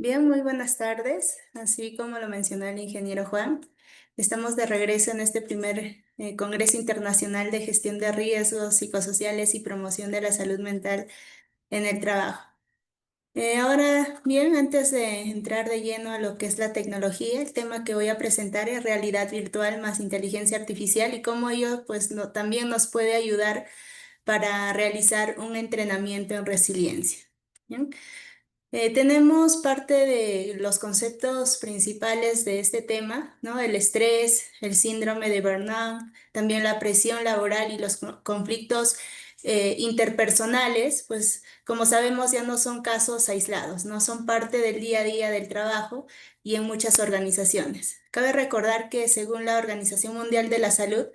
Bien, muy buenas tardes. Así como lo mencionó el ingeniero Juan, estamos de regreso en este primer Congreso Internacional de Gestión de Riesgos Psicosociales y Promoción de la Salud Mental en el Trabajo. Ahora, bien, antes de entrar de lleno a lo que es la tecnología, el tema que voy a presentar es realidad virtual más inteligencia artificial y cómo ello pues, también nos puede ayudar para realizar un entrenamiento en resiliencia. ¿Bien? Tenemos parte de los conceptos principales de este tema, ¿no? El estrés, el síndrome de burnout, también la presión laboral y los conflictos interpersonales, pues como sabemos ya no son casos aislados, no son parte del día a día del trabajo y en muchas organizaciones. Cabe recordar que según la Organización Mundial de la Salud,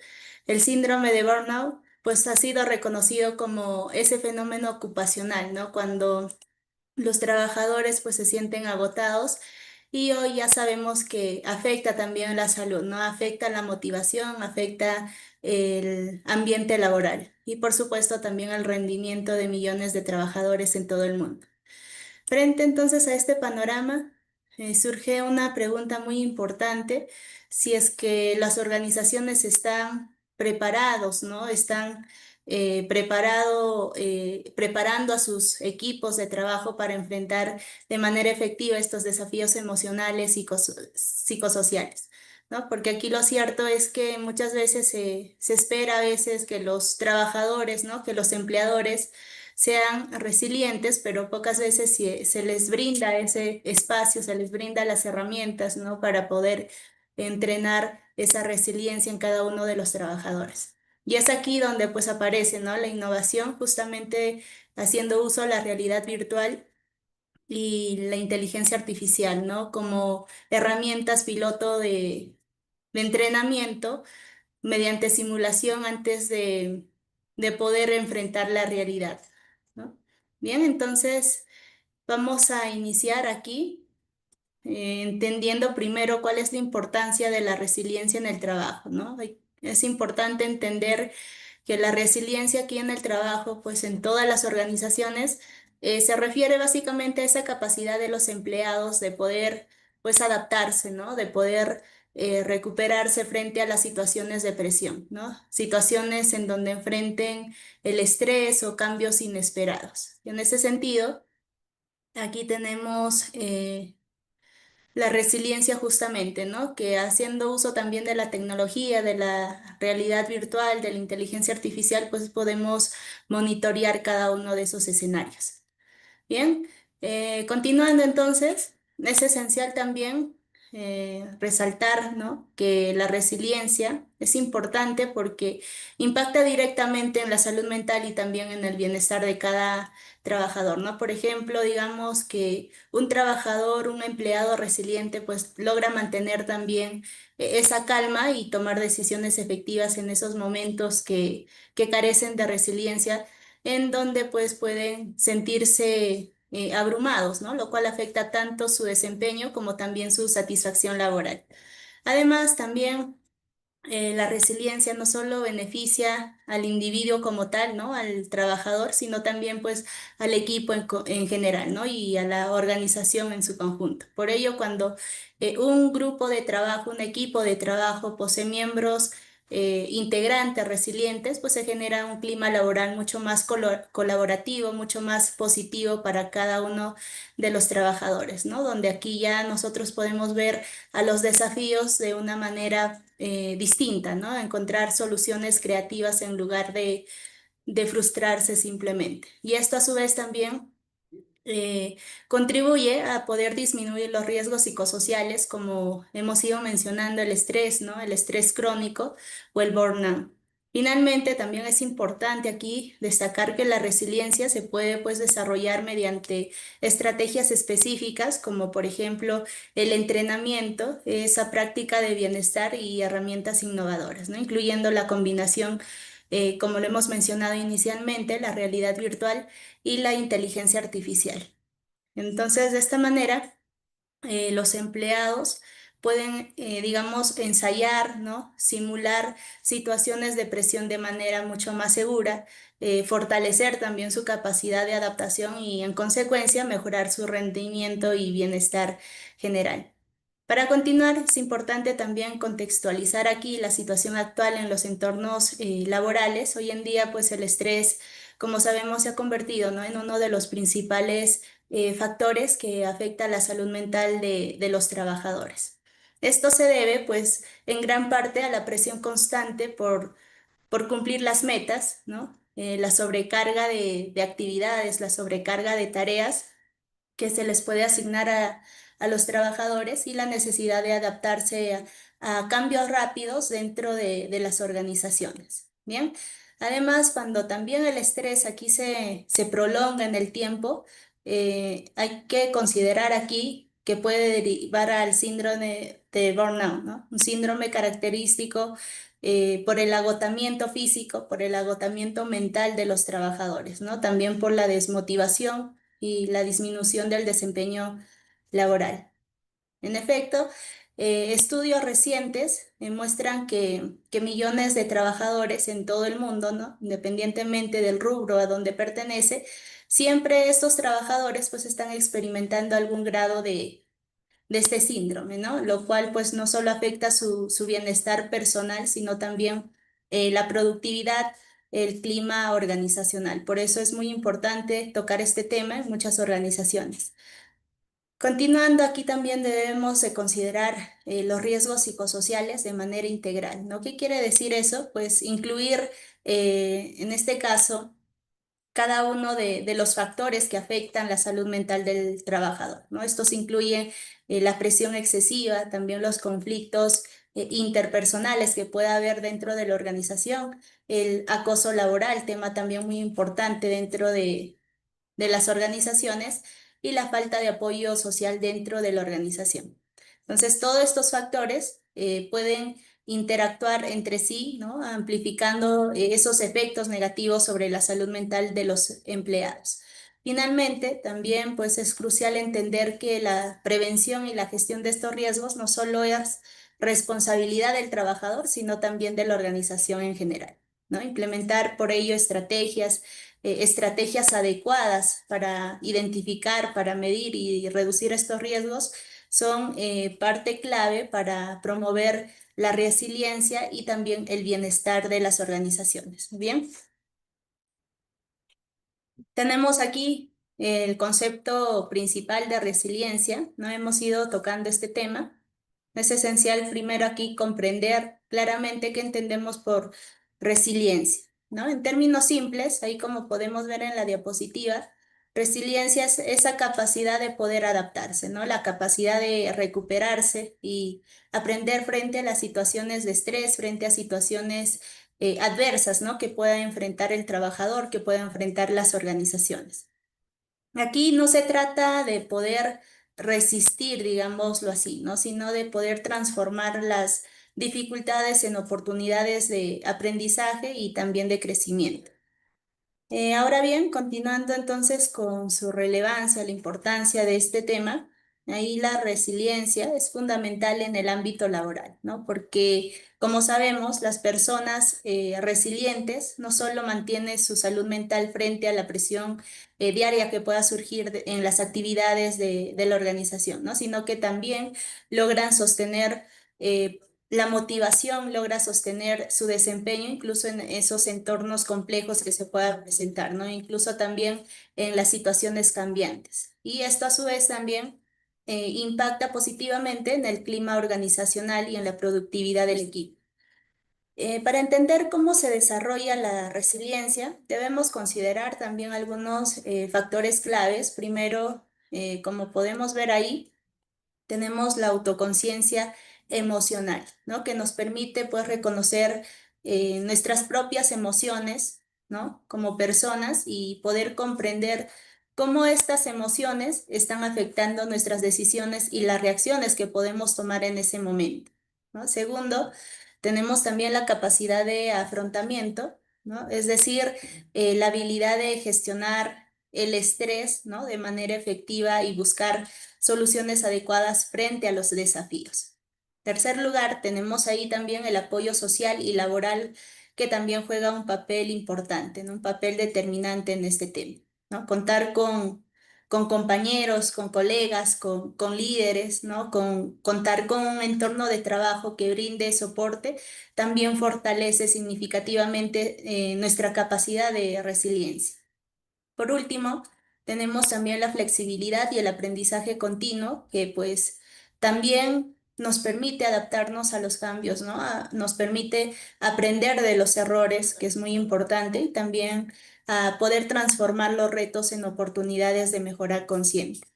el síndrome de burnout pues ha sido reconocido como ese fenómeno ocupacional, ¿no? Cuando los trabajadores pues se sienten agotados y hoy ya sabemos que afecta también la salud, ¿no? Afecta la motivación, afecta el ambiente laboral y por supuesto también el rendimiento de millones de trabajadores en todo el mundo. Frente entonces a este panorama, surge una pregunta muy importante, si es que las organizaciones están preparados, ¿no? Están preparando a sus equipos de trabajo para enfrentar de manera efectiva estos desafíos emocionales y psicosociales. ¿No? Porque aquí lo cierto es que muchas veces se espera a veces que los trabajadores, ¿no? Que los empleadores sean resilientes, pero pocas veces se les brinda ese espacio, se les brinda las herramientas, ¿no? Para poder entrenar esa resiliencia en cada uno de los trabajadores. Y es aquí donde pues aparece, ¿no? La innovación, justamente haciendo uso de la realidad virtual y la inteligencia artificial, ¿no? Como herramientas piloto de entrenamiento mediante simulación antes de poder enfrentar la realidad, ¿no? Bien, entonces vamos a iniciar aquí entendiendo primero cuál es la importancia de la resiliencia en el trabajo, ¿no? Es importante entender que la resiliencia aquí en el trabajo, pues en todas las organizaciones, se refiere básicamente a esa capacidad de los empleados de poder, pues, adaptarse, ¿no? De poder recuperarse frente a las situaciones de presión, ¿no? Situaciones en donde enfrenten el estrés o cambios inesperados. Y en ese sentido, aquí tenemos la resiliencia justamente, ¿no? Que haciendo uso también de la tecnología, de la realidad virtual, de la inteligencia artificial, pues podemos monitorear cada uno de esos escenarios. Bien, continuando entonces, es esencial también resaltar, ¿no? Que la resiliencia es importante porque impacta directamente en la salud mental y también en el bienestar de cada trabajador, ¿no? Por ejemplo, digamos que un trabajador, un empleado resiliente, pues logra mantener también esa calma y tomar decisiones efectivas en esos momentos que carecen de resiliencia en donde pues pueden sentirse abrumados, ¿no? Lo cual afecta tanto su desempeño como también su satisfacción laboral. Además, también la resiliencia no solo beneficia al individuo como tal, ¿no? Al trabajador, sino también pues al equipo en general, ¿no? Y a la organización en su conjunto. Por ello, cuando un grupo de trabajo, un equipo de trabajo posee miembros integrantes, resilientes, pues se genera un clima laboral mucho más colaborativo, mucho más positivo para cada uno de los trabajadores, ¿no? Donde aquí ya nosotros podemos ver a los desafíos de una manera distinta, ¿no? Encontrar soluciones creativas en lugar de frustrarse simplemente. Y esto a su vez también eh, contribuye a poder disminuir los riesgos psicosociales, como hemos ido mencionando, el estrés, ¿no? El estrés crónico o el burnout. Finalmente, también es importante aquí destacar que la resiliencia se puede pues desarrollar mediante estrategias específicas, como por ejemplo el entrenamiento, esa práctica de bienestar y herramientas innovadoras, ¿no? Incluyendo la combinación, como lo hemos mencionado inicialmente, la realidad virtual y la inteligencia artificial. Entonces, de esta manera, los empleados pueden, digamos, ensayar, ¿no? Simular situaciones de presión de manera mucho más segura fortalecer también su capacidad de adaptación y en consecuencia mejorar su rendimiento y bienestar general. Para continuar, es importante también contextualizar aquí la situación actual en los entornos laborales. Hoy en día, pues el estrés, como sabemos, se ha convertido, ¿no?, en uno de los principales factores que afecta la salud mental de los trabajadores. Esto se debe, pues, en gran parte a la presión constante por cumplir las metas, ¿no? La sobrecarga de actividades, la sobrecarga de tareas que se les puede asignar a los trabajadores y la necesidad de adaptarse a cambios rápidos dentro de las organizaciones. Bien, además, cuando también el estrés aquí se prolonga en el tiempo, hay que considerar aquí que puede derivar al síndrome de burnout, ¿no? Un síndrome característico por el agotamiento físico, por el agotamiento mental de los trabajadores, ¿no? También por la desmotivación y la disminución del desempeño laboral. En efecto, estudios recientes muestran que millones de trabajadores en todo el mundo, ¿no?, independientemente del rubro a donde pertenece, siempre estos trabajadores pues están experimentando algún grado de este síndrome, ¿no? Lo cual pues no solo afecta su bienestar personal, sino también la productividad, el clima organizacional. Por eso es muy importante tocar este tema en muchas organizaciones. Continuando, aquí también debemos de considerar los riesgos psicosociales de manera integral, ¿no? ¿Qué quiere decir eso? Pues incluir en este caso cada uno de los factores que afectan la salud mental del trabajador, ¿no? Estos incluyen la presión excesiva, también los conflictos interpersonales que pueda haber dentro de la organización, el acoso laboral, tema también muy importante dentro de las organizaciones, y la falta de apoyo social dentro de la organización. Entonces, todos estos factores pueden interactuar entre sí, ¿no?, amplificando esos efectos negativos sobre la salud mental de los empleados. Finalmente, también pues es crucial entender que la prevención y la gestión de estos riesgos no solo es responsabilidad del trabajador, sino también de la organización en general, ¿no? Implementar por ello estrategias adecuadas para identificar, para medir y reducir estos riesgos son parte clave para promover la resiliencia y también el bienestar de las organizaciones. Bien, tenemos aquí el concepto principal de resiliencia, ¿no? Hemos ido tocando este tema. Es esencial primero aquí comprender claramente qué entendemos por resiliencia, ¿no? En términos simples, ahí como podemos ver en la diapositiva, resiliencia es esa capacidad de poder adaptarse, ¿no? La capacidad de recuperarse y aprender frente a las situaciones de estrés, frente a situaciones adversas, ¿no?, que pueda enfrentar el trabajador, que pueda enfrentar las organizaciones. Aquí no se trata de poder resistir, digámoslo así, ¿no?, sino de poder transformar las dificultades en oportunidades de aprendizaje y también de crecimiento. Ahora bien, continuando entonces con su relevancia, la importancia de este tema, ahí la resiliencia es fundamental en el ámbito laboral, ¿no? Porque, como sabemos, las personas resilientes no solo mantienen su salud mental frente a la presión diaria que pueda surgir en las actividades de la organización, ¿no?, sino que también logran sostener la motivación, logra sostener su desempeño incluso en esos entornos complejos que se puedan presentar, ¿no? Incluso también en las situaciones cambiantes. Y esto a su vez también impacta positivamente en el clima organizacional y en la productividad del equipo. Para entender cómo se desarrolla la resiliencia, debemos considerar también algunos factores claves. Primero, como podemos ver ahí, tenemos la autoconciencia emocional, ¿no?, que nos permite pues reconocer nuestras propias emociones, ¿no?, como personas y poder comprender cómo estas emociones están afectando nuestras decisiones y las reacciones que podemos tomar en ese momento, ¿no? Segundo, tenemos también la capacidad de afrontamiento, ¿no? Es decir, la habilidad de gestionar el estrés, ¿no?, de manera efectiva y buscar soluciones adecuadas frente a los desafíos. Tercer lugar, tenemos ahí también el apoyo social y laboral que también juega un papel importante, ¿no? Un papel determinante en este tema, ¿no? Contar con compañeros, con colegas, con líderes, ¿no? Contar con un entorno de trabajo que brinde soporte también fortalece significativamente nuestra capacidad de resiliencia. Por último, tenemos también la flexibilidad y el aprendizaje continuo, que pues también nos permite adaptarnos a los cambios, ¿no? Nos permite aprender de los errores, que es muy importante, y también a poder transformar los retos en oportunidades de mejora consciente.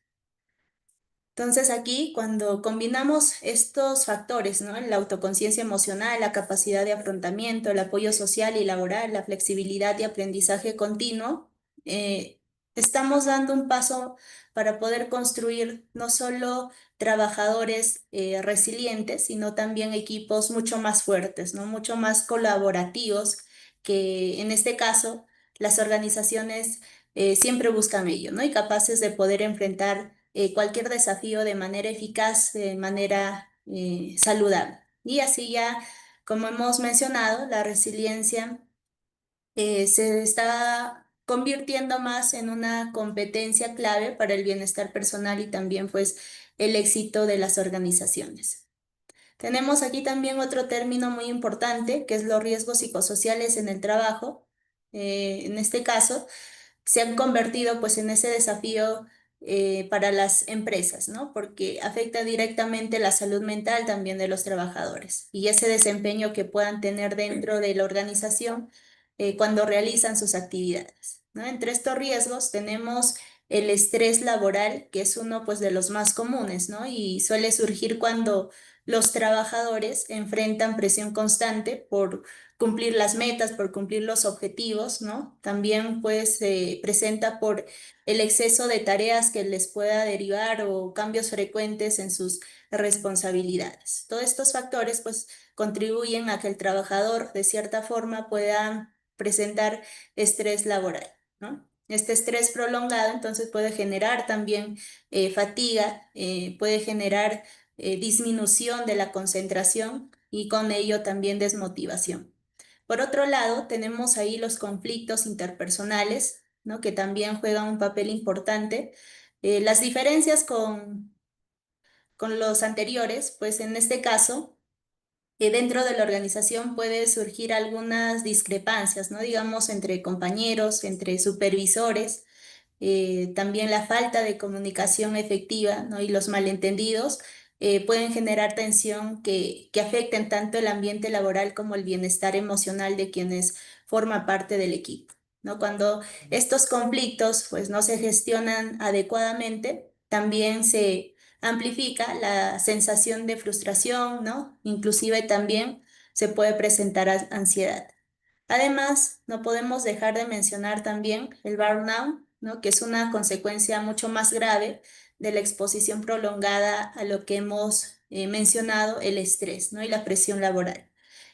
Entonces aquí, cuando combinamos estos factores, ¿no? La autoconciencia emocional, la capacidad de afrontamiento, el apoyo social y laboral, la flexibilidad y aprendizaje continuo, eh, estamos dando un paso para poder construir no solo trabajadores resilientes, sino también equipos mucho más fuertes, ¿no? Mucho más colaborativos, que en este caso las organizaciones siempre buscan ello, ¿no? Y capaces de poder enfrentar cualquier desafío de manera eficaz, de manera saludable. Y así ya, como hemos mencionado, la resiliencia se está convirtiendo más en una competencia clave para el bienestar personal y también pues el éxito de las organizaciones. Tenemos aquí también otro término muy importante, que es los riesgos psicosociales en el trabajo. En este caso, se han convertido pues en ese desafío para las empresas, ¿no? Porque afecta directamente la salud mental también de los trabajadores y ese desempeño que puedan tener dentro de la organización cuando realizan sus actividades, ¿no? Entre estos riesgos tenemos el estrés laboral, que es uno pues de los más comunes, ¿no? Y suele surgir cuando los trabajadores enfrentan presión constante por cumplir las metas, por cumplir los objetivos, ¿no? También pues se presenta por el exceso de tareas que les pueda derivar o cambios frecuentes en sus responsabilidades. Todos estos factores pues contribuyen a que el trabajador de cierta forma pueda presentar estrés laboral, ¿no? Este estrés prolongado entonces puede generar también fatiga, puede generar disminución de la concentración y con ello también desmotivación. Por otro lado, tenemos ahí los conflictos interpersonales, ¿no? Que también juegan un papel importante. Las diferencias con los anteriores, pues en este caso, dentro de la organización puede surgir algunas discrepancias, ¿no? Digamos, entre compañeros, entre supervisores, también la falta de comunicación efectiva, ¿no? Y los malentendidos pueden generar tensión que afecten tanto el ambiente laboral como el bienestar emocional de quienes forman parte del equipo, ¿no? Cuando estos conflictos pues, no se gestionan adecuadamente, también se amplifica la sensación de frustración, ¿no? Inclusive también se puede presentar ansiedad. Además, no podemos dejar de mencionar también el burnout, ¿no? Que es una consecuencia mucho más grave de la exposición prolongada a lo que hemos mencionado, el estrés, ¿no? Y la presión laboral.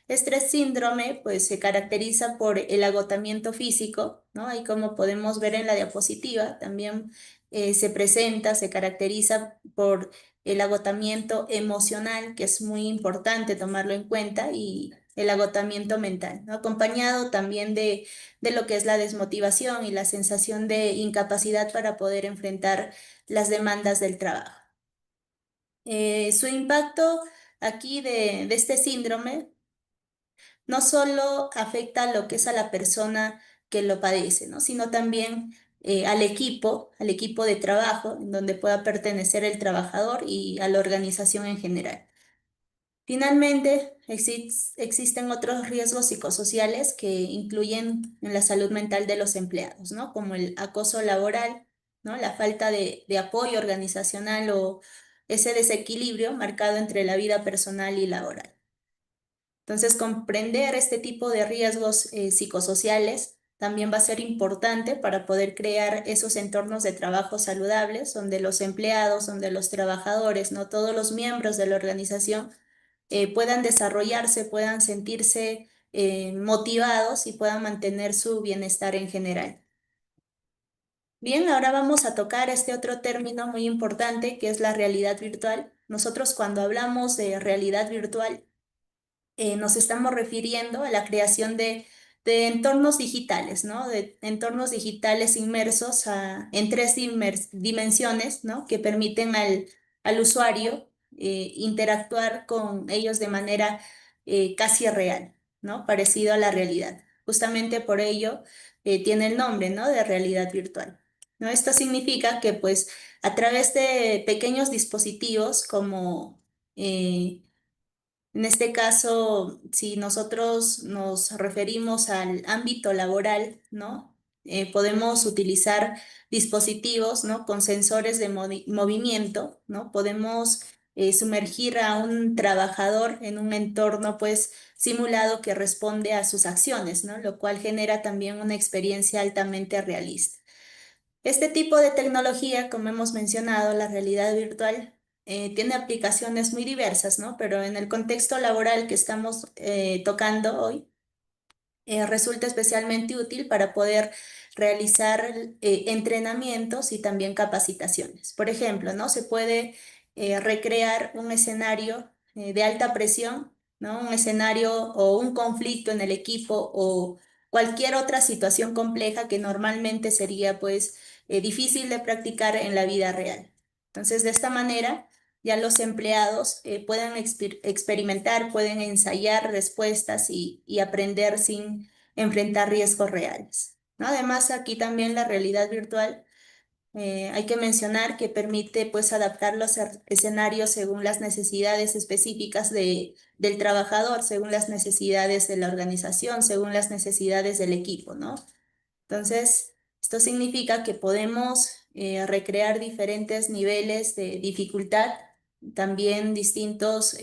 Estrés síndrome, pues se caracteriza por el agotamiento físico, ¿no? Ahí como podemos ver en la diapositiva, también se presenta, se caracteriza por el agotamiento emocional, que es muy importante tomarlo en cuenta, y el agotamiento mental, ¿no? Acompañado también de lo que es la desmotivación y la sensación de incapacidad para poder enfrentar las demandas del trabajo. Su impacto aquí de este síndrome no solo afecta a lo que es a la persona que lo padece, ¿no? Sino también al equipo de trabajo, en donde pueda pertenecer el trabajador y a la organización en general. Finalmente, existen otros riesgos psicosociales que incluyen en la salud mental de los empleados, ¿no? Como el acoso laboral, ¿no? La falta de apoyo organizacional o ese desequilibrio marcado entre la vida personal y laboral. Entonces, comprender este tipo de riesgos psicosociales también va a ser importante para poder crear esos entornos de trabajo saludables, donde los empleados, donde los trabajadores, no todos los miembros de la organización puedan desarrollarse, puedan sentirse motivados y puedan mantener su bienestar en general. Bien, ahora vamos a tocar este otro término muy importante que es la realidad virtual. Nosotros cuando hablamos de realidad virtual, nos estamos refiriendo a la creación de entornos digitales, ¿no? De entornos digitales inmersos en tres dimensiones, ¿no? Que permiten al usuario interactuar con ellos de manera casi real, ¿no? Parecido a la realidad. Justamente por ello tiene el nombre, ¿no? De realidad virtual. ¿No? Esto significa que, pues, a través de pequeños dispositivos como en este caso, si nosotros nos referimos al ámbito laboral, ¿no? Podemos utilizar dispositivos, ¿no? Con sensores de movimiento, ¿no? Podemos sumergir a un trabajador en un entorno, pues, simulado que responde a sus acciones, ¿no? Lo cual genera también una experiencia altamente realista. Este tipo de tecnología, como hemos mencionado, la realidad virtual, tiene aplicaciones muy diversas, ¿no? Pero en el contexto laboral que estamos tocando hoy, resulta especialmente útil para poder realizar entrenamientos y también capacitaciones. Por ejemplo, ¿no? Se puede recrear un escenario de alta presión, ¿no? Un escenario o un conflicto en el equipo o cualquier otra situación compleja que normalmente sería pues difícil de practicar en la vida real. Entonces, de esta manera, ya los empleados pueden experimentar, pueden ensayar respuestas y aprender sin enfrentar riesgos reales, ¿no? Además, aquí también la realidad virtual, hay que mencionar que permite pues adaptar los escenarios según las necesidades específicas del trabajador, según las necesidades de la organización, según las necesidades del equipo, ¿no? Entonces, esto significa que podemos recrear diferentes niveles de dificultad, también distintos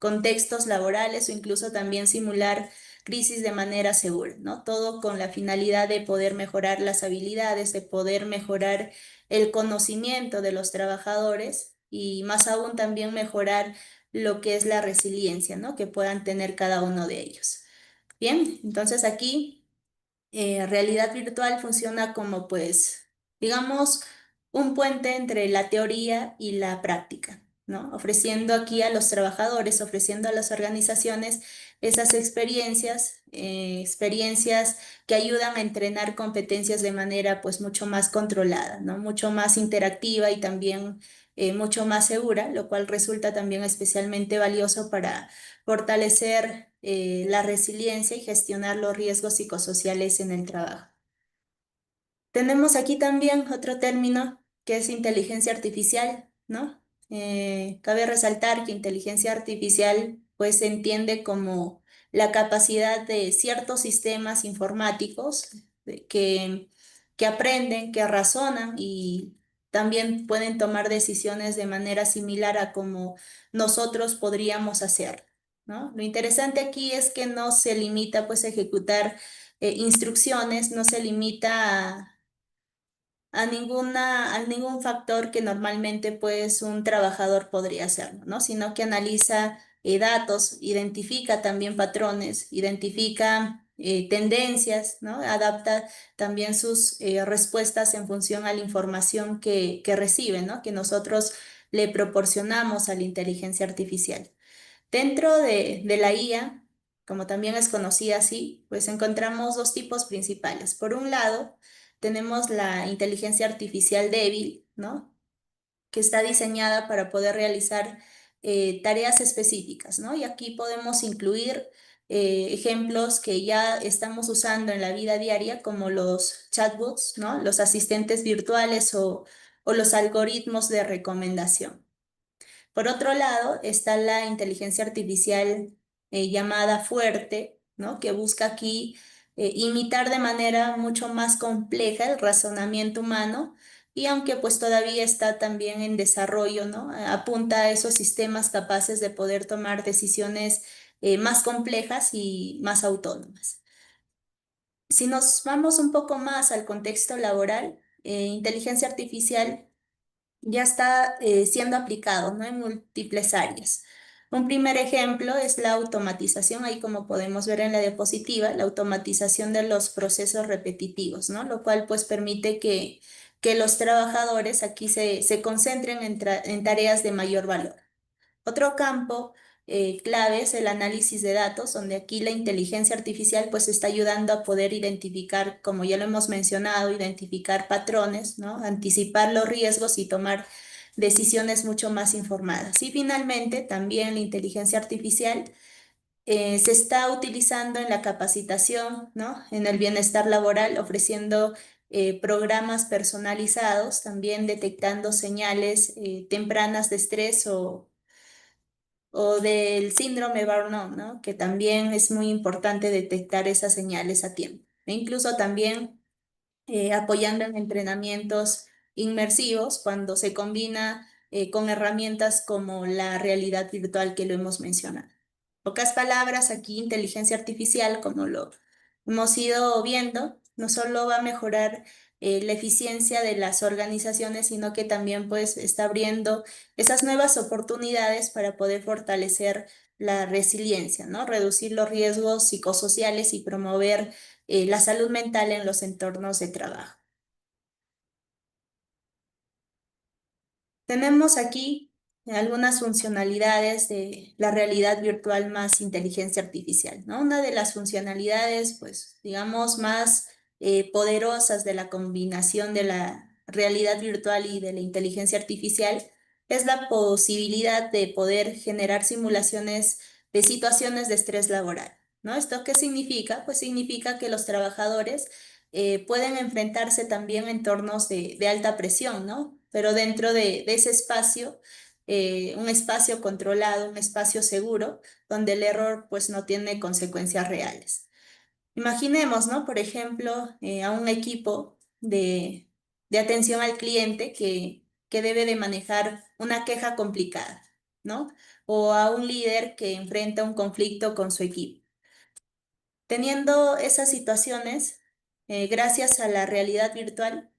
contextos laborales o incluso también simular crisis de manera segura, ¿no? Todo con la finalidad de poder mejorar las habilidades, de poder mejorar el conocimiento de los trabajadores y más aún también mejorar lo que es la resiliencia, ¿no? Que puedan tener cada uno de ellos. Bien, entonces aquí realidad virtual funciona como, pues, digamos, un puente entre la teoría y la práctica, ¿no? Ofreciendo aquí a los trabajadores, ofreciendo a las organizaciones esas experiencias que ayudan a entrenar competencias de manera, pues, mucho más controlada, ¿no? Mucho más interactiva y también mucho más segura, lo cual resulta también especialmente valioso para fortalecer la resiliencia y gestionar los riesgos psicosociales en el trabajo. Tenemos aquí también otro término que es inteligencia artificial, ¿no? Cabe resaltar que inteligencia artificial pues se entiende como la capacidad de ciertos sistemas informáticos que aprenden, que razonan y también pueden tomar decisiones de manera similar a como nosotros podríamos hacer, ¿no? Lo interesante aquí es que no se limita pues a ejecutar instrucciones, no se limita a ningún factor que normalmente pues un trabajador podría hacerlo, ¿no? Sino que analiza datos, identifica también patrones, identifica tendencias, ¿no? Adapta también sus respuestas en función a la información que recibe, ¿no? Que nosotros le proporcionamos a la inteligencia artificial. Dentro de la IA, como también es conocida así, pues encontramos dos tipos principales. Por un lado, tenemos la inteligencia artificial débil, ¿no? Que está diseñada para poder realizar tareas específicas, ¿no? Y aquí podemos incluir ejemplos que ya estamos usando en la vida diaria, como los chatbots, ¿no? Los asistentes virtuales o los algoritmos de recomendación. Por otro lado, está la inteligencia artificial llamada fuerte, ¿no? Que busca aquí imitar de manera mucho más compleja el razonamiento humano y aunque pues todavía está también en desarrollo, ¿no? Apunta a esos sistemas capaces de poder tomar decisiones más complejas y más autónomas. Si nos vamos un poco más al contexto laboral, inteligencia artificial ya está siendo aplicado, ¿no? En múltiples áreas. Un primer ejemplo es la automatización, ahí como podemos ver en la diapositiva, la automatización de los procesos repetitivos, ¿no? Lo cual pues permite que los trabajadores aquí se concentren en tareas de mayor valor. Otro campo clave es el análisis de datos, donde aquí la inteligencia artificial pues está ayudando a poder identificar, como ya lo hemos mencionado, identificar patrones, ¿no? Anticipar los riesgos y tomar decisiones mucho más informadas. Y finalmente, también la inteligencia artificial se está utilizando en la capacitación, ¿no? En el bienestar laboral, ofreciendo programas personalizados, también detectando señales tempranas de estrés o del síndrome Burnout, ¿no? Que también es muy importante detectar esas señales a tiempo. E incluso también apoyando en entrenamientos inmersivos cuando se combina con herramientas como la realidad virtual que lo hemos mencionado. Pocas palabras, aquí inteligencia artificial, como lo hemos ido viendo, no solo va a mejorar la eficiencia de las organizaciones, sino que también pues está abriendo esas nuevas oportunidades para poder fortalecer la resiliencia, ¿no? Reducir los riesgos psicosociales y promover la salud mental en los entornos de trabajo. Tenemos aquí algunas funcionalidades de la realidad virtual más inteligencia artificial, ¿no? Una de las funcionalidades, pues, digamos, más poderosas de la combinación de la realidad virtual y de la inteligencia artificial es la posibilidad de poder generar simulaciones de situaciones de estrés laboral, ¿no? ¿Esto qué significa? Pues significa que los trabajadores pueden enfrentarse también a entornos de alta presión, ¿no? Pero dentro de ese espacio, un espacio controlado, un espacio seguro, donde el error pues no tiene consecuencias reales. Imaginemos, ¿no? Por ejemplo, a un equipo de atención al cliente que debe de manejar una queja complicada, ¿no? O a un líder que enfrenta un conflicto con su equipo. Teniendo esas situaciones, gracias a la realidad virtual,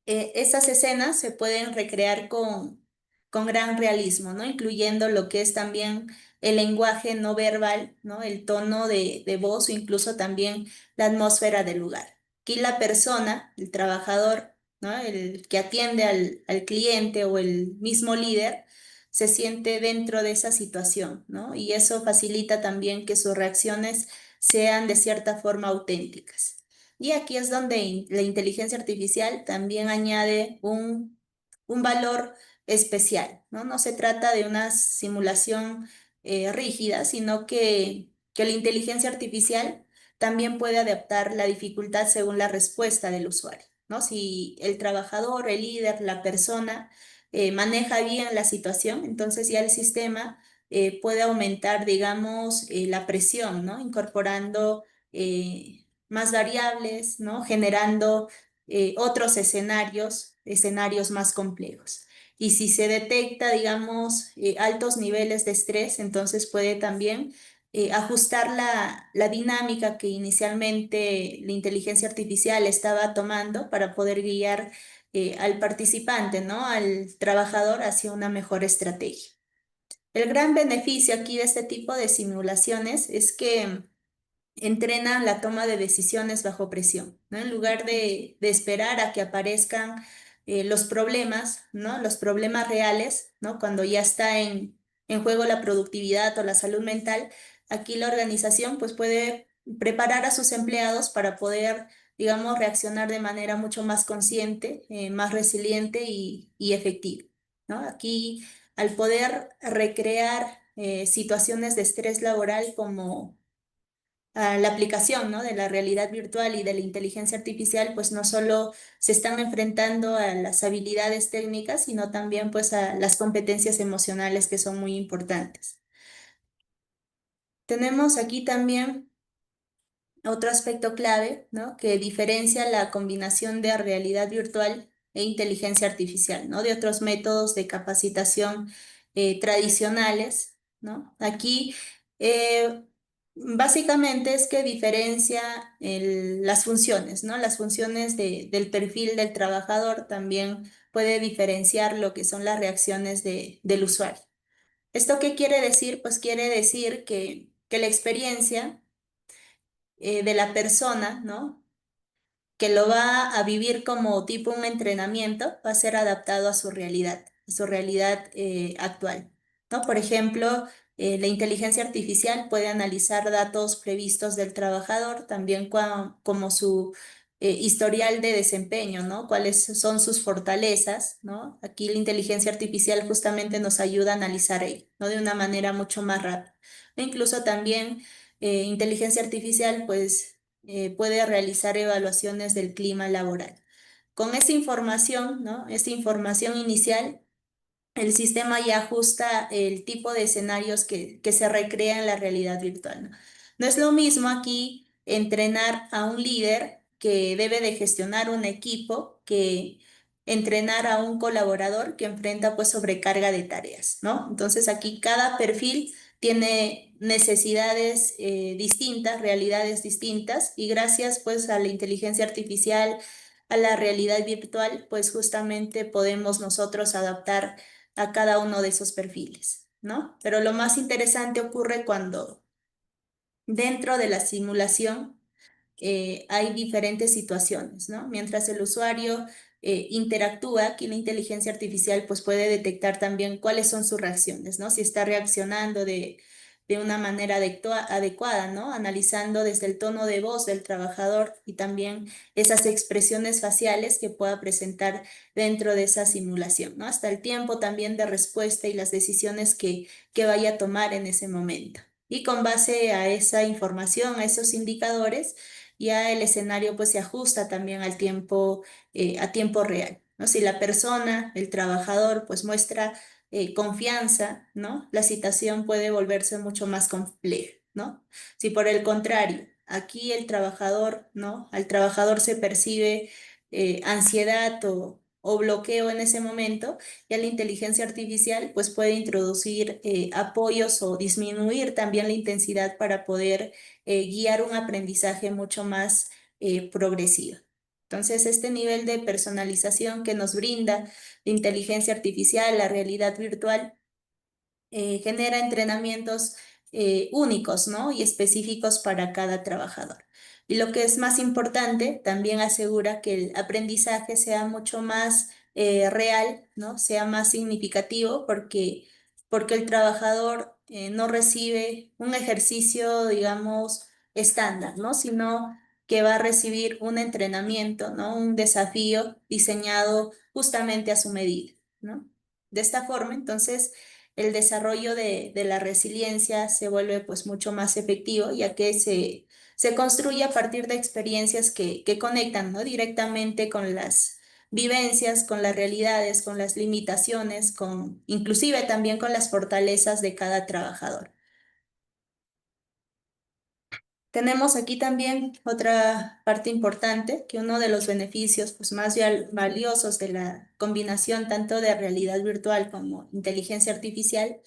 esas escenas se pueden recrear con gran realismo, ¿no? Incluyendo lo que es también el lenguaje no verbal, ¿no? El tono de voz o incluso también la atmósfera del lugar. Aquí la persona, el trabajador, ¿no? El que atiende al cliente o el mismo líder, se siente dentro de esa situación, ¿no? Y eso facilita también que sus reacciones sean de cierta forma auténticas. Y aquí es donde la inteligencia artificial también añade un valor especial, ¿no? No se trata de una simulación rígida, sino que la inteligencia artificial también puede adaptar la dificultad según la respuesta del usuario, ¿no? Si el trabajador, el líder, la persona maneja bien la situación, entonces ya el sistema puede aumentar, digamos, la presión, ¿no? Incorporando más variables, ¿no? Generando otros escenarios más complejos. Y si se detecta, digamos, altos niveles de estrés, entonces puede también ajustar la dinámica que inicialmente la inteligencia artificial estaba tomando para poder guiar al participante, ¿no? Al trabajador hacia una mejor estrategia. El gran beneficio aquí de este tipo de simulaciones es que entrenan la toma de decisiones bajo presión, ¿no? En lugar de esperar a que aparezcan los problemas, ¿no? Los problemas reales, ¿no? Cuando ya está en juego la productividad o la salud mental, aquí la organización pues puede preparar a sus empleados para poder, digamos, reaccionar de manera mucho más consciente, más resiliente y efectiva, ¿no? Aquí, al poder recrear situaciones de estrés laboral como la aplicación, ¿no? De la realidad virtual y de la inteligencia artificial, pues no solo se están enfrentando a las habilidades técnicas, sino también pues a las competencias emocionales que son muy importantes. Tenemos aquí también otro aspecto clave, ¿no? Que diferencia la combinación de realidad virtual e inteligencia artificial, ¿no? De otros métodos de capacitación tradicionales, ¿no? Aquí básicamente es que diferencia las funciones, ¿no? Las funciones del perfil del trabajador también puede diferenciar lo que son las reacciones del usuario. ¿Esto qué quiere decir? Pues quiere decir que la experiencia de la persona, ¿no? Que lo va a vivir como tipo un entrenamiento, va a ser adaptado a su realidad actual, ¿no? Por ejemplo, La inteligencia artificial puede analizar datos previstos del trabajador, también como su historial de desempeño, ¿no? Cuáles son sus fortalezas, ¿no? Aquí la inteligencia artificial justamente nos ayuda a analizar ello, ¿no? De una manera mucho más rápida. E incluso también inteligencia artificial, pues, puede realizar evaluaciones del clima laboral. Con esta información, ¿no? Esta información inicial, el sistema ya ajusta el tipo de escenarios que se recrea en la realidad virtual, ¿no? No es lo mismo aquí entrenar a un líder que debe de gestionar un equipo que entrenar a un colaborador que enfrenta pues sobrecarga de tareas, ¿no? Entonces aquí cada perfil tiene necesidades distintas, realidades distintas y gracias pues a la inteligencia artificial, a la realidad virtual, pues justamente podemos nosotros adaptar a cada uno de esos perfiles, ¿no? Pero lo más interesante ocurre cuando dentro de la simulación hay diferentes situaciones, ¿no? Mientras el usuario interactúa, aquí la inteligencia artificial pues puede detectar también cuáles son sus reacciones, ¿no? Si está reaccionando de una manera adecuada, ¿no? Analizando desde el tono de voz del trabajador y también esas expresiones faciales que pueda presentar dentro de esa simulación, ¿no? Hasta el tiempo también de respuesta y las decisiones que vaya a tomar en ese momento. Y con base a esa información, a esos indicadores, ya el escenario pues se ajusta también al tiempo, a tiempo real, ¿no? Si la persona, el trabajador, pues muestra confianza, ¿no? La situación puede volverse mucho más compleja, ¿no? Si por el contrario, aquí el trabajador, ¿no? Al trabajador se percibe ansiedad o bloqueo en ese momento, ya la inteligencia artificial pues puede introducir apoyos o disminuir también la intensidad para poder guiar un aprendizaje mucho más progresivo. Entonces, este nivel de personalización que nos brinda la inteligencia artificial, la realidad virtual, genera entrenamientos únicos, ¿no? Y específicos para cada trabajador. Y lo que es más importante, también asegura que el aprendizaje sea mucho más real, ¿no? Sea más significativo porque el trabajador no recibe un ejercicio, digamos, estándar, ¿no? Sino que va a recibir un entrenamiento, ¿no? Un desafío diseñado justamente a su medida, ¿no? De esta forma, entonces, el desarrollo de la resiliencia se vuelve pues mucho más efectivo, ya que se construye a partir de experiencias que conectan, ¿no? Directamente con las vivencias, con las realidades, con las limitaciones, inclusive también con las fortalezas de cada trabajador. Tenemos aquí también otra parte importante, que uno de los beneficios pues, más valiosos de la combinación tanto de realidad virtual como inteligencia artificial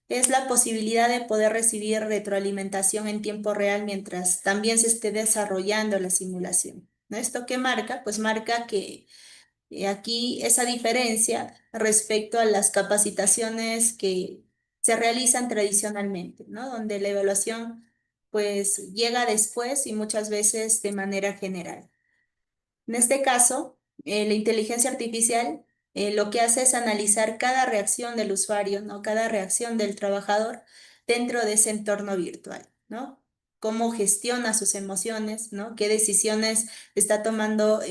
es la posibilidad de poder recibir retroalimentación en tiempo real mientras también se esté desarrollando la simulación, ¿no? ¿Esto qué marca? Pues marca que aquí esa diferencia respecto a las capacitaciones que se realizan tradicionalmente, ¿no? Donde la evaluación pues llega después y muchas veces de manera general. En este caso, la inteligencia artificial lo que hace es analizar cada reacción del usuario, ¿no? Cada reacción del trabajador dentro de ese entorno virtual, ¿no? Cómo gestiona sus emociones, ¿no? Qué decisiones está tomando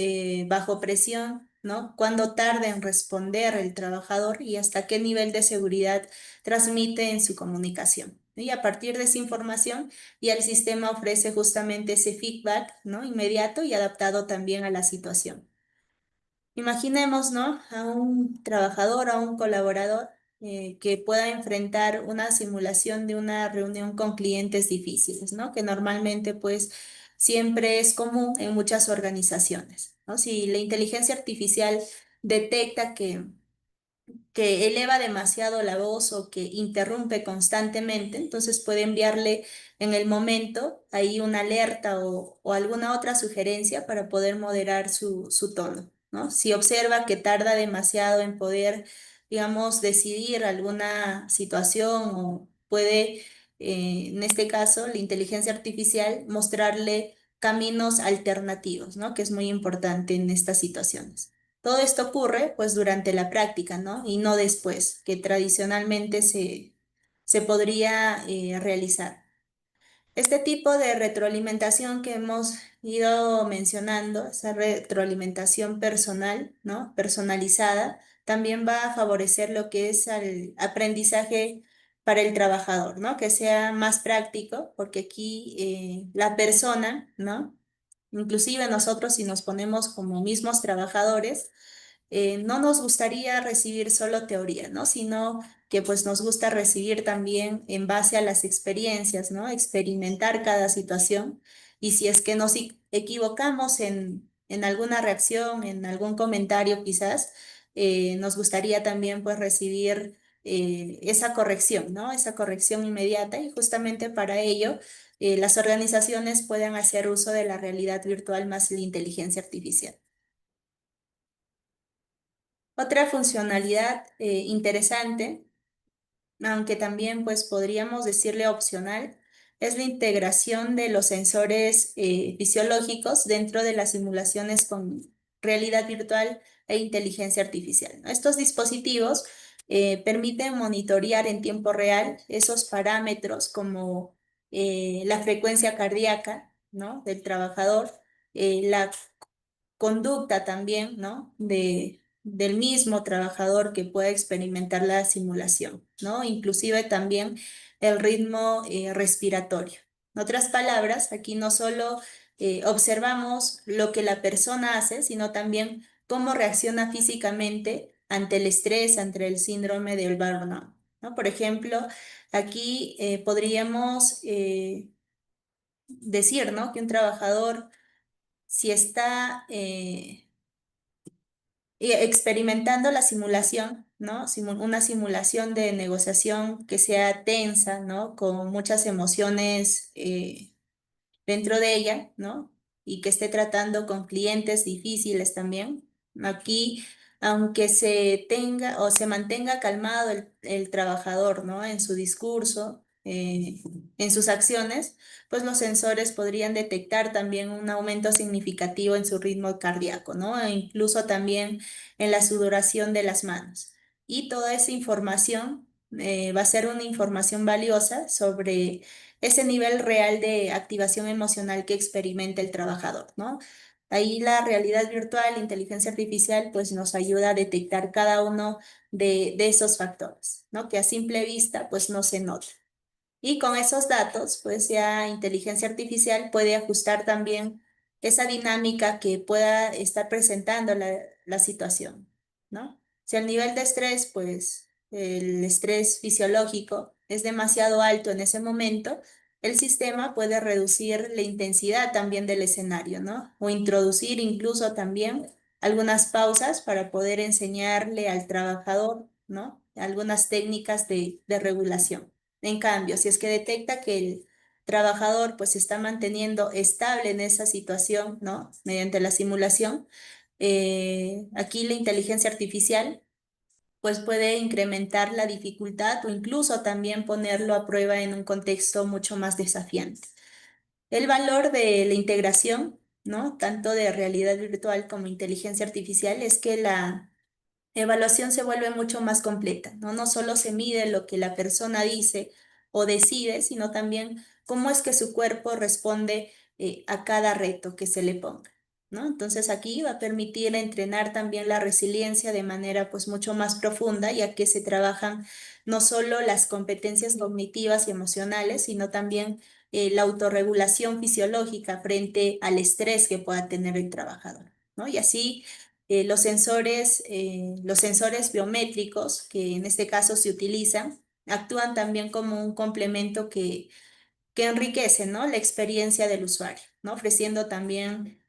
bajo presión, ¿no? Cuándo tarda en responder el trabajador y hasta qué nivel de seguridad transmite en su comunicación. Y a partir de esa información, y el sistema ofrece justamente ese feedback, ¿no? Inmediato y adaptado también a la situación. Imaginemos, ¿no? A un trabajador, a un colaborador que pueda enfrentar una simulación de una reunión con clientes difíciles, ¿no? Que normalmente, pues, siempre es común en muchas organizaciones, ¿no? Si la inteligencia artificial detecta que eleva demasiado la voz o que interrumpe constantemente, entonces puede enviarle en el momento ahí una alerta o alguna otra sugerencia para poder moderar su tono, ¿no? Si observa que tarda demasiado en poder, digamos, decidir alguna situación o puede, en este caso, la inteligencia artificial mostrarle caminos alternativos, ¿no? Que es muy importante en estas situaciones. Todo esto ocurre pues durante la práctica, ¿no? Y no después, que tradicionalmente se podría realizar. Este tipo de retroalimentación que hemos ido mencionando, esa retroalimentación personal, ¿no? Personalizada, también va a favorecer lo que es el aprendizaje para el trabajador, ¿no? Que sea más práctico, porque aquí la persona, ¿no? Inclusive nosotros si nos ponemos como mismos trabajadores, no nos gustaría recibir solo teoría, ¿no? Sino que pues nos gusta recibir también en base a las experiencias, ¿no? Experimentar cada situación. Y si es que nos equivocamos en alguna reacción, en algún comentario quizás, nos gustaría también pues recibir esa corrección, ¿no? Esa corrección inmediata y justamente para ello las organizaciones puedan hacer uso de la realidad virtual más la inteligencia artificial. Otra funcionalidad interesante, aunque también pues podríamos decirle opcional, es la integración de los sensores fisiológicos dentro de las simulaciones con realidad virtual e inteligencia artificial, ¿no? Estos dispositivos permiten monitorear en tiempo real esos parámetros como la frecuencia cardíaca, ¿no? Del trabajador, la conducta también, ¿no? Del mismo trabajador que pueda experimentar la simulación, ¿no? Inclusive también el ritmo respiratorio. En otras palabras, aquí no solo observamos lo que la persona hace, sino también cómo reacciona físicamente ante el estrés, ante el síndrome del burnout, ¿no? Por ejemplo, aquí podríamos decir, ¿no? Que un trabajador, si está y experimentando la simulación, ¿no? Una simulación de negociación que sea tensa, ¿no? Con muchas emociones dentro de ella, ¿no? Y que esté tratando con clientes difíciles también. Aquí, aunque se tenga o se mantenga calmado el trabajador, ¿no? En su discurso, en sus acciones, pues los sensores podrían detectar también un aumento significativo en su ritmo cardíaco, ¿no? E incluso también en la sudoración de las manos. Y toda esa información va a ser una información valiosa sobre ese nivel real de activación emocional que experimenta el trabajador, ¿no? Ahí la realidad virtual, inteligencia artificial, pues nos ayuda a detectar cada uno de esos factores, ¿no? Que a simple vista, pues no se nota. Y con esos datos, pues ya inteligencia artificial puede ajustar también esa dinámica que pueda estar presentando la situación, ¿no? Si el nivel de estrés, pues el estrés fisiológico es demasiado alto en ese momento, el sistema puede reducir la intensidad también del escenario, ¿no? O introducir incluso también algunas pausas para poder enseñarle al trabajador, ¿no? Algunas técnicas de regulación. En cambio, si es que detecta que el trabajador pues se está manteniendo estable en esa situación, ¿no? Mediante la simulación, aquí la inteligencia artificial pues puede incrementar la dificultad o incluso también ponerlo a prueba en un contexto mucho más desafiante. El valor de la integración, ¿no? Tanto de realidad virtual como inteligencia artificial es que la evaluación se vuelve mucho más completa, ¿no? No solo se mide lo que la persona dice o decide, sino también cómo es que su cuerpo responde a cada reto que se le ponga, ¿no? Entonces aquí va a permitir entrenar también la resiliencia de manera pues mucho más profunda, ya que se trabajan no solo las competencias cognitivas y emocionales, sino también la autorregulación fisiológica frente al estrés que pueda tener el trabajador, ¿no? Y así los sensores biométricos, que en este caso se utilizan, actúan también como un complemento que enriquece, ¿no? La experiencia del usuario, ¿no? Ofreciendo también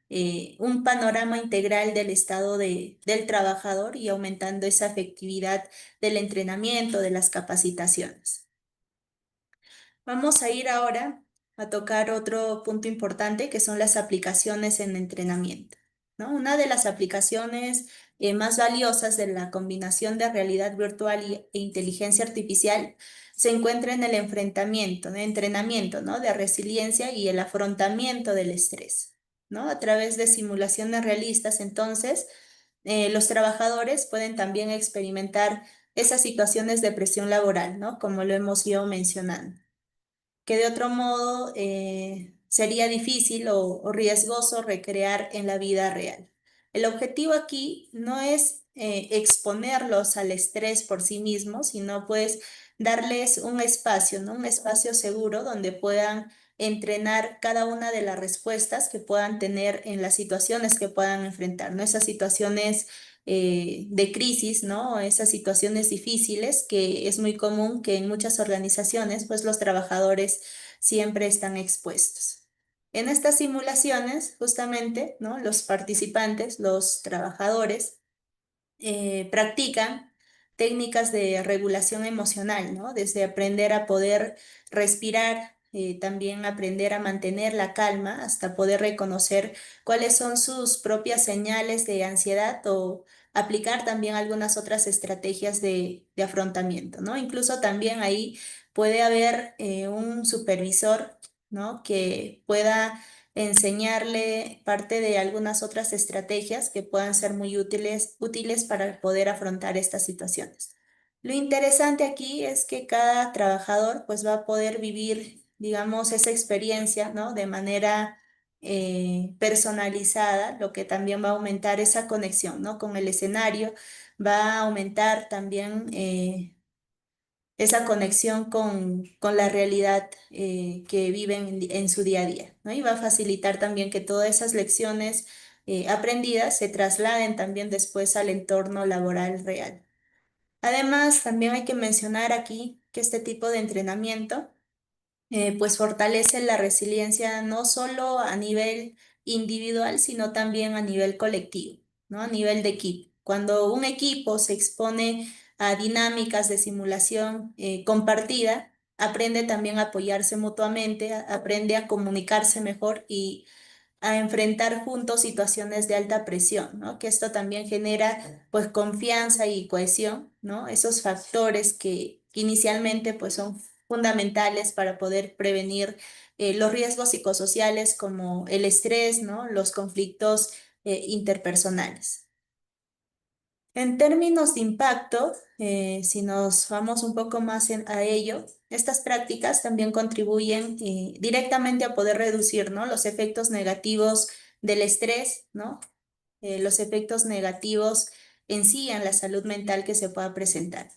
un panorama integral del estado del trabajador y aumentando esa efectividad del entrenamiento, de las capacitaciones. Vamos a ir ahora a tocar otro punto importante que son las aplicaciones en entrenamiento, ¿no? Una de las aplicaciones más valiosas de la combinación de realidad virtual e inteligencia artificial se encuentra en el enfrentamiento, en el entrenamiento, ¿no? De resiliencia y el afrontamiento del estrés, ¿no? A través de simulaciones realistas, entonces, los trabajadores pueden también experimentar esas situaciones de presión laboral, ¿no? Como lo hemos ido mencionando, que de otro modo sería difícil o riesgoso recrear en la vida real. El objetivo aquí no es exponerlos al estrés por sí mismos, sino pues darles un espacio, ¿no? Un espacio seguro donde puedan entrenar cada una de las respuestas que puedan tener en las situaciones que puedan enfrentar, ¿no? Esas situaciones de crisis, ¿no? Esas situaciones difíciles que es muy común que en muchas organizaciones, pues los trabajadores siempre están expuestos. En estas simulaciones, justamente, ¿no? Los participantes, los trabajadores, practican técnicas de regulación emocional, ¿no? Desde aprender a poder respirar, también aprender a mantener la calma, hasta poder reconocer cuáles son sus propias señales de ansiedad o aplicar también algunas otras estrategias de afrontamiento, ¿no? Incluso también ahí puede haber un supervisor, ¿no? Que pueda enseñarle parte de algunas otras estrategias que puedan ser muy útiles para poder afrontar estas situaciones. Lo interesante aquí es que cada trabajador pues va a poder vivir, digamos, esa experiencia, ¿no? De manera personalizada, lo que también va a aumentar esa conexión, ¿no? Con el escenario, va a aumentar también esa conexión con la realidad que viven en su día a día, ¿no? Y va a facilitar también que todas esas lecciones aprendidas se trasladen también después al entorno laboral real. Además, también hay que mencionar aquí que este tipo de entrenamiento pues fortalece la resiliencia no solo a nivel individual, sino también a nivel colectivo, ¿no? A nivel de equipo. Cuando un equipo se expone a dinámicas de simulación compartida, aprende también a apoyarse mutuamente, aprende a comunicarse mejor y a enfrentar juntos situaciones de alta presión, ¿no? Que esto también genera pues confianza y cohesión, ¿no? Esos factores que inicialmente pues son fundamentales para poder prevenir los riesgos psicosociales como el estrés, ¿no? Los conflictos interpersonales. En términos de impacto, si nos vamos un poco más a ello, estas prácticas también contribuyen directamente a poder reducir, ¿no? Los efectos negativos del estrés, ¿no? Los efectos negativos en sí en la salud mental que se pueda presentar.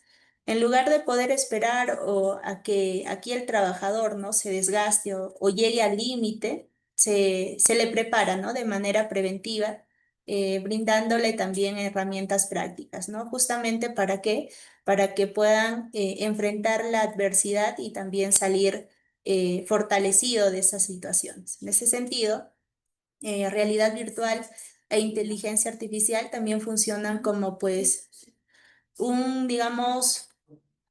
En lugar de poder esperar o a que aquí el trabajador, ¿no? Se desgaste o llegue al límite, se le prepara, ¿no? De manera preventiva, brindándole también herramientas prácticas, ¿no? Justamente ¿para qué? Para que puedan enfrentar la adversidad y también salir fortalecido de esas situaciones. En ese sentido, realidad virtual e inteligencia artificial también funcionan como pues un, digamos,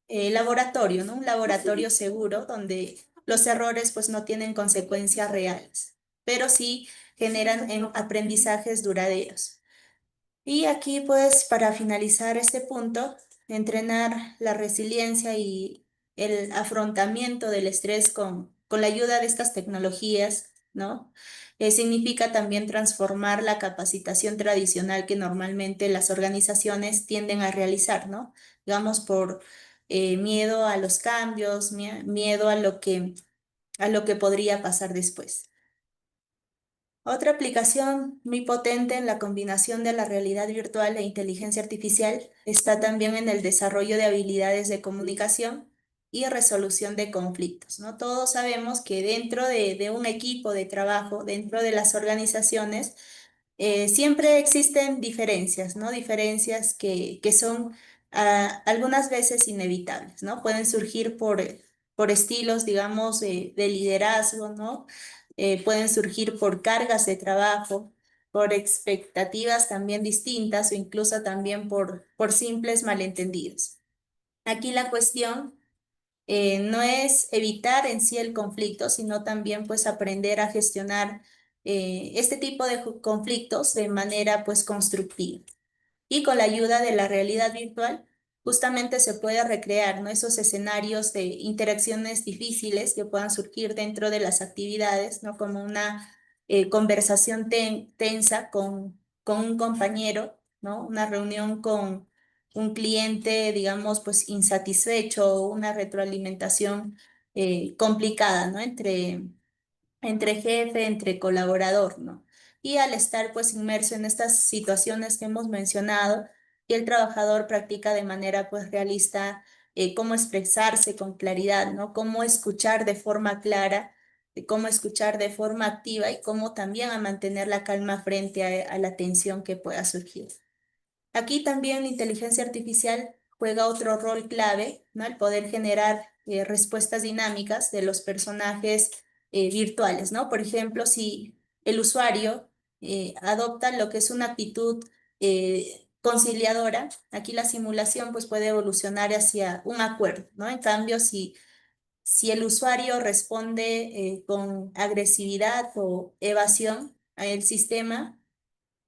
laboratorio, ¿no? Un laboratorio seguro donde los errores pues no tienen consecuencias reales, pero sí generan aprendizajes duraderos. Y aquí, pues, para finalizar este punto, entrenar la resiliencia y el afrontamiento del estrés con la ayuda de estas tecnologías, ¿no? Significa también transformar la capacitación tradicional que normalmente las organizaciones tienden a realizar, ¿no? Digamos, por miedo a los cambios, miedo a lo que podría pasar después. Otra aplicación muy potente en la combinación de la realidad virtual e inteligencia artificial está también en el desarrollo de habilidades de comunicación y resolución de conflictos, ¿no? Todos sabemos que dentro de un equipo de trabajo, dentro de las organizaciones, siempre existen diferencias, ¿no? Diferencias que son algunas veces inevitables, ¿no? Pueden surgir por estilos, digamos, de liderazgo, ¿no? Pueden surgir por cargas de trabajo, por expectativas también distintas o incluso también por simples malentendidos. Aquí la cuestión no es evitar en sí el conflicto, sino también pues aprender a gestionar este tipo de conflictos de manera pues constructiva. Y con la ayuda de la realidad virtual, justamente se puede recrear, ¿no? Esos escenarios de interacciones difíciles que puedan surgir dentro de las actividades, ¿no? Como una conversación tensa con un compañero, ¿no? Una reunión un cliente, digamos, pues insatisfecho o una retroalimentación complicada, ¿no? Entre jefe, entre colaborador, ¿no? Y al estar pues inmerso en estas situaciones que hemos mencionado, y el trabajador practica de manera pues realista cómo expresarse con claridad, ¿no? Cómo escuchar de forma clara, cómo escuchar de forma activa y cómo también a mantener la calma frente a la tensión que pueda surgir. Aquí también la inteligencia artificial juega otro rol clave, ¿no? El poder generar respuestas dinámicas de los personajes virtuales, ¿no? Por ejemplo, si el usuario adopta lo que es una actitud conciliadora, aquí la simulación pues puede evolucionar hacia un acuerdo, ¿no? En cambio, si el usuario responde con agresividad o evasión, el sistema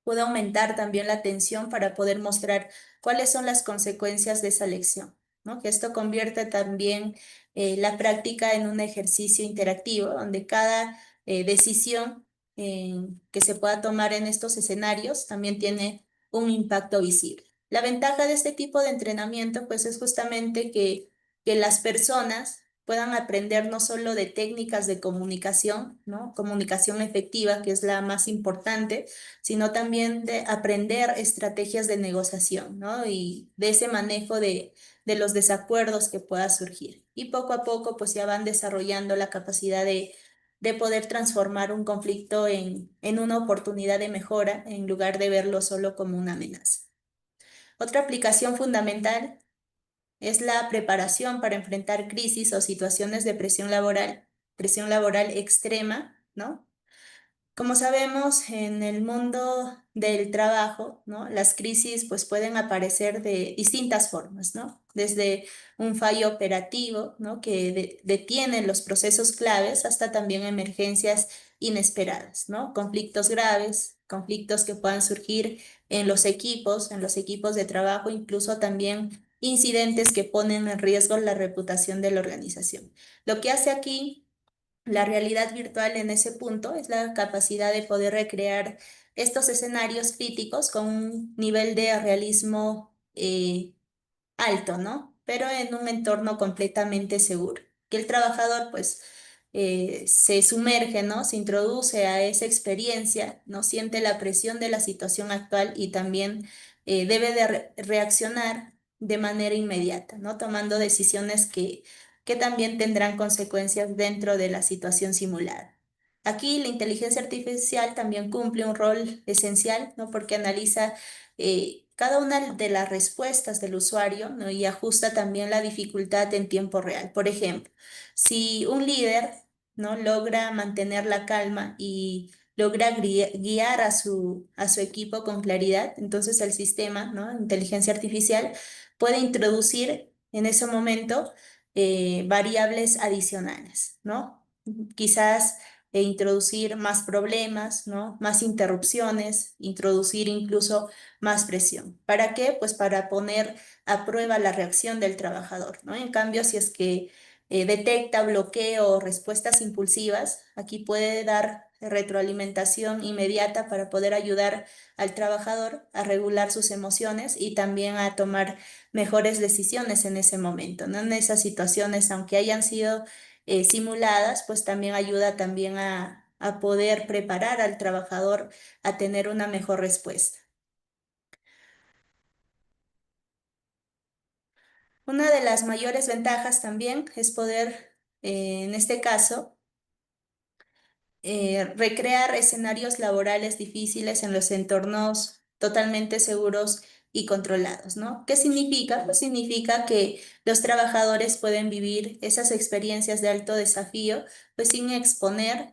puede aumentar también la atención para poder mostrar cuáles son las consecuencias de esa lección, ¿no? Que esto convierte también la práctica en un ejercicio interactivo, donde cada decisión que se pueda tomar en estos escenarios también tiene un impacto visible. La ventaja de este tipo de entrenamiento, pues, es justamente que las personas puedan aprender no solo de técnicas de comunicación, ¿no? Comunicación efectiva, que es la más importante, sino también de aprender estrategias de negociación, ¿no? Y de ese manejo de los desacuerdos que pueda surgir. Y poco a poco, pues ya van desarrollando la capacidad de poder transformar un conflicto en una oportunidad de mejora en lugar de verlo solo como una amenaza. Otra aplicación fundamental es la preparación para enfrentar crisis o situaciones de presión laboral extrema, ¿no? Como sabemos, en el mundo del trabajo, ¿no? Las crisis pues pueden aparecer de distintas formas, ¿no? Desde un fallo operativo, ¿no? Que detiene los procesos claves hasta también emergencias inesperadas, ¿no? Conflictos graves, conflictos que puedan surgir en los equipos de trabajo, incluso también incidentes que ponen en riesgo la reputación de la organización. Lo que hace aquí la realidad virtual en ese punto es la capacidad de poder recrear estos escenarios críticos con un nivel de realismo alto, ¿no? Pero en un entorno completamente seguro. Que el trabajador, pues, se sumerge, ¿no? Se introduce a esa experiencia, ¿no? Siente la presión de la situación actual y también debe de reaccionar de manera inmediata, ¿no? Tomando decisiones que también tendrán consecuencias dentro de la situación simulada. Aquí la inteligencia artificial también cumple un rol esencial, ¿no? Porque analiza cada una de las respuestas del usuario, ¿no? Y ajusta también la dificultad en tiempo real. Por ejemplo, si un líder, ¿no? logra mantener la calma y logra guiar a su equipo con claridad, entonces el sistema, ¿no? Inteligencia artificial puede introducir en ese momento variables adicionales, ¿no? Quizás introducir más problemas, ¿no? Más interrupciones, introducir incluso más presión. ¿Para qué? Pues para poner a prueba la reacción del trabajador, ¿no? En cambio, si es que detecta bloqueo o respuestas impulsivas, aquí puede dar retroalimentación inmediata para poder ayudar al trabajador a regular sus emociones y también a tomar mejores decisiones en ese momento, ¿no? En esas situaciones, aunque hayan sido simuladas, pues también ayuda también a poder preparar al trabajador a tener una mejor respuesta. Una de las mayores ventajas también es poder, en este caso, recrear escenarios laborales difíciles en los entornos totalmente seguros y controlados, ¿no? ¿Qué significa? Pues significa que los trabajadores pueden vivir esas experiencias de alto desafío, pues sin exponerse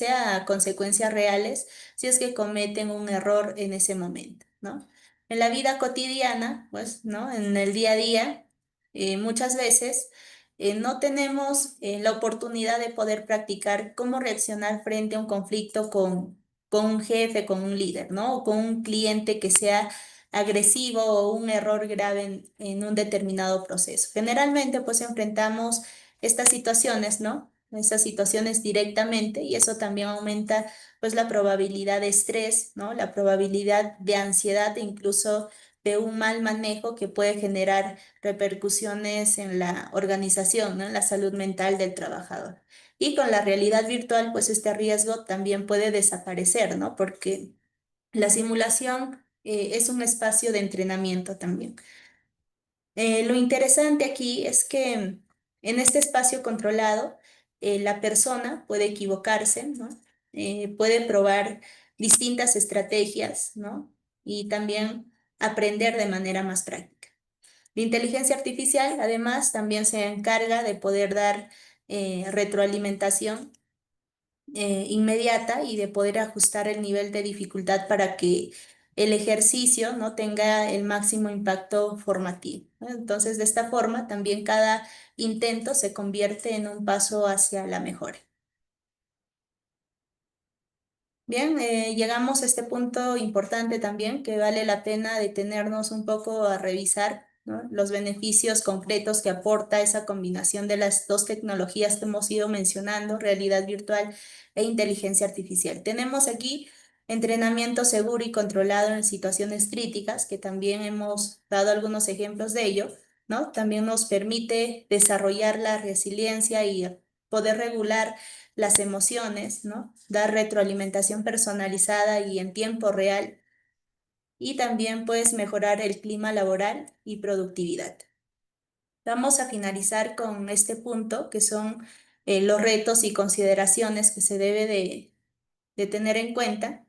a consecuencias reales si es que cometen un error en ese momento, ¿no? En la vida cotidiana, pues, ¿no? En el día a día, muchas veces no tenemos la oportunidad de poder practicar cómo reaccionar frente a un conflicto con un jefe, con un líder, ¿no? O con un cliente que sea agresivo o un error grave en un determinado proceso. Generalmente, pues enfrentamos estas situaciones, ¿no? Estas situaciones directamente y eso también aumenta pues la probabilidad de estrés, ¿no? La probabilidad de ansiedad e incluso de un mal manejo que puede generar repercusiones en la organización, ¿no? En la salud mental del trabajador. Y con la realidad virtual, pues este riesgo también puede desaparecer, ¿no? Porque la simulación es un espacio de entrenamiento también. Lo interesante aquí es que en este espacio controlado, la persona puede equivocarse, ¿no? Puede probar distintas estrategias, ¿no? Y también aprender de manera más práctica. La inteligencia artificial, además, también se encarga de poder dar retroalimentación inmediata y de poder ajustar el nivel de dificultad para que el ejercicio no tenga el máximo impacto formativo, ¿no? Entonces, de esta forma, también cada intento se convierte en un paso hacia la mejora. Bien, llegamos a este punto importante también que vale la pena detenernos un poco a revisar, ¿no? Los beneficios concretos que aporta esa combinación de las dos tecnologías que hemos ido mencionando, realidad virtual e inteligencia artificial. Tenemos aquí entrenamiento seguro y controlado en situaciones críticas, que también hemos dado algunos ejemplos de ello, ¿no? También nos permite desarrollar la resiliencia y poder regular las emociones, ¿no? Dar retroalimentación personalizada y en tiempo real. Y también puedes mejorar el clima laboral y productividad. Vamos a finalizar con este punto, que son los retos y consideraciones que se debe de tener en cuenta,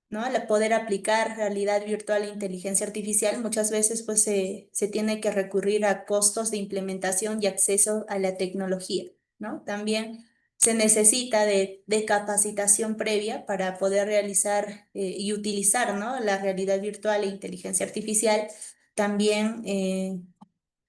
¿no? Al poder aplicar realidad virtual e inteligencia artificial, muchas veces pues se tiene que recurrir a costos de implementación y acceso a la tecnología, ¿no? También se necesita de capacitación previa para poder realizar y utilizar, ¿no? La realidad virtual e inteligencia artificial. También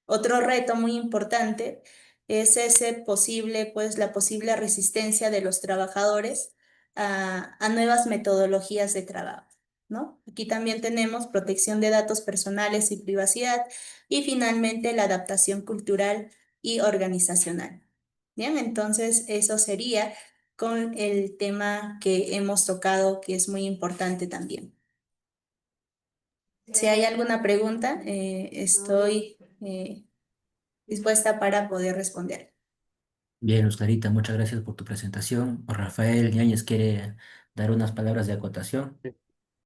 otro reto muy importante es ese posible, pues la posible resistencia de los trabajadores a nuevas metodologías de trabajo, ¿no? Aquí también tenemos protección de datos personales y privacidad y finalmente la adaptación cultural y organizacional. Bien, entonces eso sería con el tema que hemos tocado, que es muy importante también. Si hay alguna pregunta, estoy dispuesta para poder responder. Bien, Oscarita, muchas gracias por tu presentación. Rafael Yáñez quiere dar unas palabras de acotación.